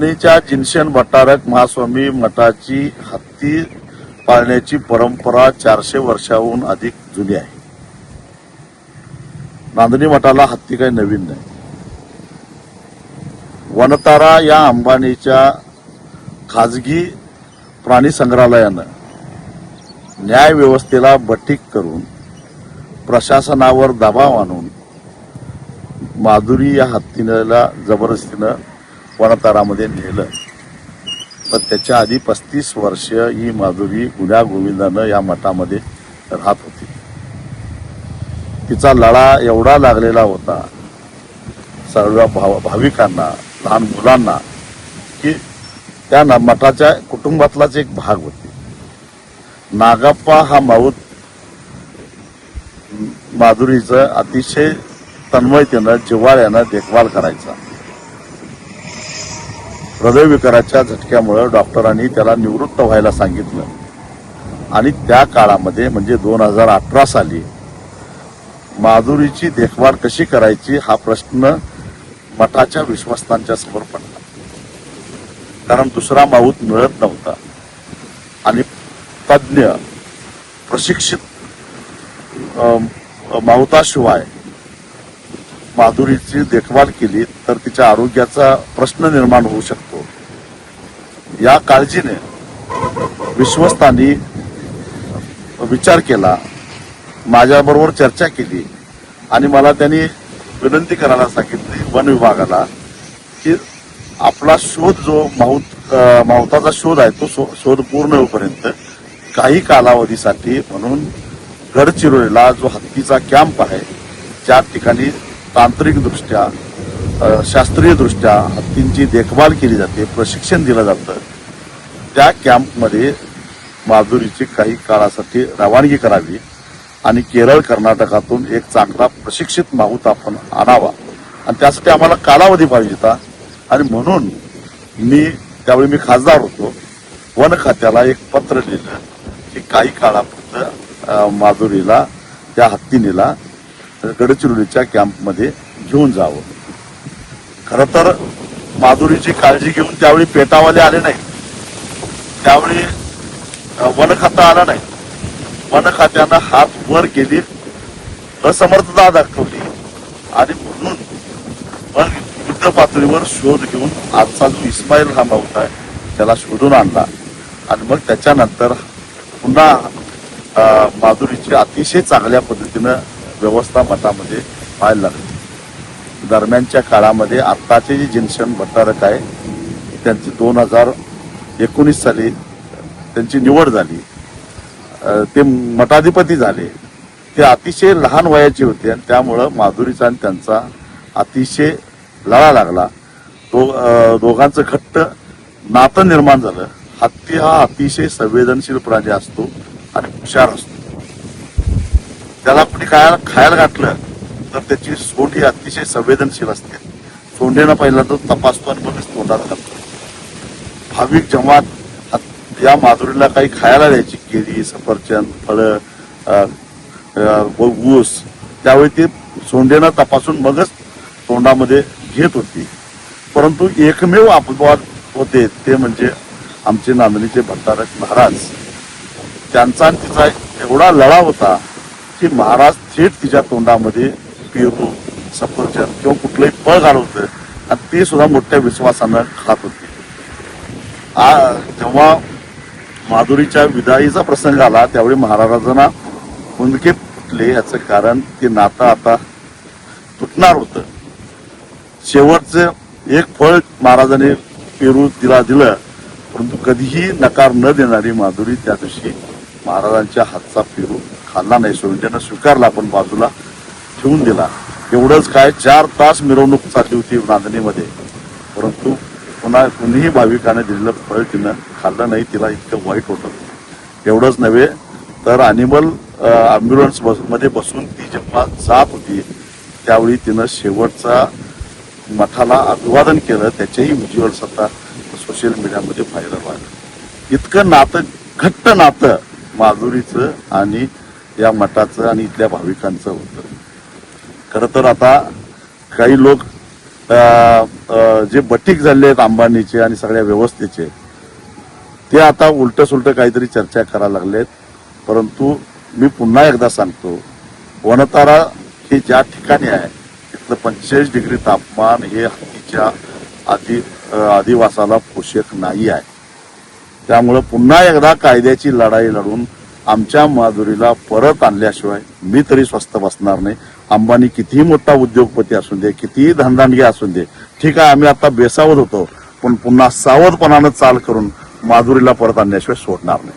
नांदणीच्या जिनशन भट्टारक महास्वामी मठाची हत्ती पाळण्याची परंपरा 400 वर्षाहून अधिक जुनी आहे. नांदणी मठाला हत्ती काही नवीन नाही. वनतारा या अंबानीच्या खाजगी प्राणी संग्रहालयानं न्याय व्यवस्थेला बटीक करून प्रशासनावर दबाव आणून माधुरी या हत्तीला जबरदस्तीनं वनतारामध्ये नेलं. पण त्याच्या आधी 35 वर्ष ही माधुरी गुण्यागोविंदानं या मठामध्ये राहत होती. तिचा लळा एवढा लागलेला होता सर्व भाविकांना, लहान मुलांना, की त्या मठाच्या कुटुंबातलाच एक भाग होती. नागप्पा हा माऊत माधुरीचं अतिशय तन्मयतेनं जिव्हाळ्यानं देखभाल करायचा. हृदयविकाराच्या झटक्यामुळे डॉक्टरांनी त्याला निवृत्त व्हायला सांगितलं आणि त्या काळामध्ये म्हणजे 2018 साली माधुरीची देखभाल कशी करायची हा प्रश्न मठाच्या विश्वस्तांच्या समोर पडला. कारण दुसरा माऊत मिळत नव्हता आणि तज्ञ प्रशिक्षित माऊताशिवाय माधुरीची देखभाल केली तर तिच्या आरोग्याचा प्रश्न निर्माण होऊ शकतो. या काळजीने विश्वस्तांनी विचार केला, माझ्याबरोबर चर्चा केली आणि मला त्यांनी विनंती करायला सांगितली वन विभागाला की आपला शोध जो माऊताचा शोध आहे तो शोध पूर्ण होईपर्यंत काही कालावधीसाठी म्हणून गडचिरोलीला जो हत्तीचा कॅम्प आहे ज्या ठिकाणी तांत्रिकदृष्ट्या शास्त्रीयदृष्ट्या हत्तींची देखभाल केली जाते, प्रशिक्षण दिलं जातं, त्या कॅम्पमध्ये माधुरीची काही काळासाठी रवानगी करावी आणि केरळ कर्नाटकातून एक चांगला प्रशिक्षित माऊत आपण आणावा आणि त्यासाठी आम्हाला कालावधी पाहिजे होता. आणि म्हणून त्यावेळी मी खासदार होतो, वन खात्याला एक पत्र लिहिलं की काही काळापुरतं माधुरीला त्या हत्तीनेला गडचिरोलीच्या कॅम्पमध्ये घेऊन जावं. खरं तर माधुरीची काळजी घेऊन त्यावेळी पेटावाले आले नाही, त्यावेळी वन खातं आलं नाही. वन खात्यानं हात वर केली, असमर्थता दाखवली आणि म्हणून युद्ध पातळीवर शोध घेऊन आजचा जो इस्माईल हा माऊत आहे त्याला शोधून आणला आणि मग त्याच्यानंतर पुन्हा माधुरीची अतिशय चांगल्या पद्धतीनं व्यवस्था मठामध्ये व्हायला लागली. दरम्यानच्या काळामध्ये आत्ताचे जे जिनशन भट्टारक आहे त्यांची 2019 साली त्यांची निवड झाली, ते मठाधिपती झाले. ते अतिशय लहान वयाचे होते आणि त्यामुळं माधुरीचा आणि त्यांचा अतिशय लळा लागला. दोघांचं घट्ट नातं निर्माण झालं. हत्ती हा अतिशय संवेदनशील प्राणी असतो आणि हुशार असतो. त्याला कुणी खायला घातलं तर त्याची सोंड ही अतिशय संवेदनशील असते. सोंडेनं पहिल्यांदा तपासतो आणि मगच तोंडात घालतो. भाविक जेव्हा या माधुरीला काही खायला द्यायची, केळी, सफरचंद, फळं, ऊस, त्यावेळी ते सोंडेनं तपासून मगच तोंडामध्ये घेत होती. परंतु एकमेव अपवाद होते ते म्हणजे आमचे नांदणीचे भट्टारक महाराज. त्यांचा आणि तिचा एवढा लढा होता की महाराज थेट तिच्या तोंडामध्ये पेरू, सफरचंद किंवा कुठलंही फळ घालवतं आणि ते सुद्धा मोठ्या विश्वासानं खात होते. जेव्हा माधुरीच्या विदाईचा प्रसंग आला त्यावेळी महाराजांना हुंदके फुटले. याचं कारण ते नातं आता तुटणार होतं. शेवटचं एक फळ महाराजांनी पेरू दिलं परंतु कधीही नकार न देणारी माधुरी त्या दिवशी महाराजांच्या हातचा पेरू खाल्ला नाही. सोंडेनं स्वीकारला पण बाजूला ठेवून दिला. एवढंच काय 4 तास मिरवणूक चालली होती नांदणीमध्ये, परंतु पुन्हा कुणीही भाविकाने दिलेलं फळ तिनं खाल्लं नाही. तिला इतकं वाईट होतं. एवढंच नव्हे तर अॅनिमल ॲम्ब्युलन्स मध्ये बसून ती जेव्हा जात होती त्यावेळी तिनं शेवटचा मठाला अभिवादन केलं. त्याचेही व्हिज्युअल्स आता सोशल मीडियामध्ये व्हायरल व्हायला. इतकं नातं, घट्ट नातं माधुरीचं आणि या मठाचं आणि इथल्या भाविकांचं होतं. खरं तर आता काही लोक जे बटीक झाले आहेत अंबानीचे आणि सगळ्या व्यवस्थेचे, ते आता उलट सुलट काहीतरी चर्चा करायला लागलेत. परंतु मी पुन्हा एकदा सांगतो, वनतारा हे ज्या ठिकाणी आहे तिथलं 45 डिग्री तापमान हे हत्तीच्या अधिवासाला पोषक नाही आहे. त्यामुळं पुन्हा एकदा कायद्याची लढाई लढून आमच्या माधुरीला परत आणल्याशिवाय मी तरी स्वस्थ बसणार नाही. अंबानी कितीही मोठा उद्योगपती असू दे, कितीही धनदांडगे असू दे, ठीक आहे, आम्ही आता बेसावध होतो, पण पुन्हा सावधपणानं चाल करून माधुरीला परत आणल्याशिवाय सोडणार नाही.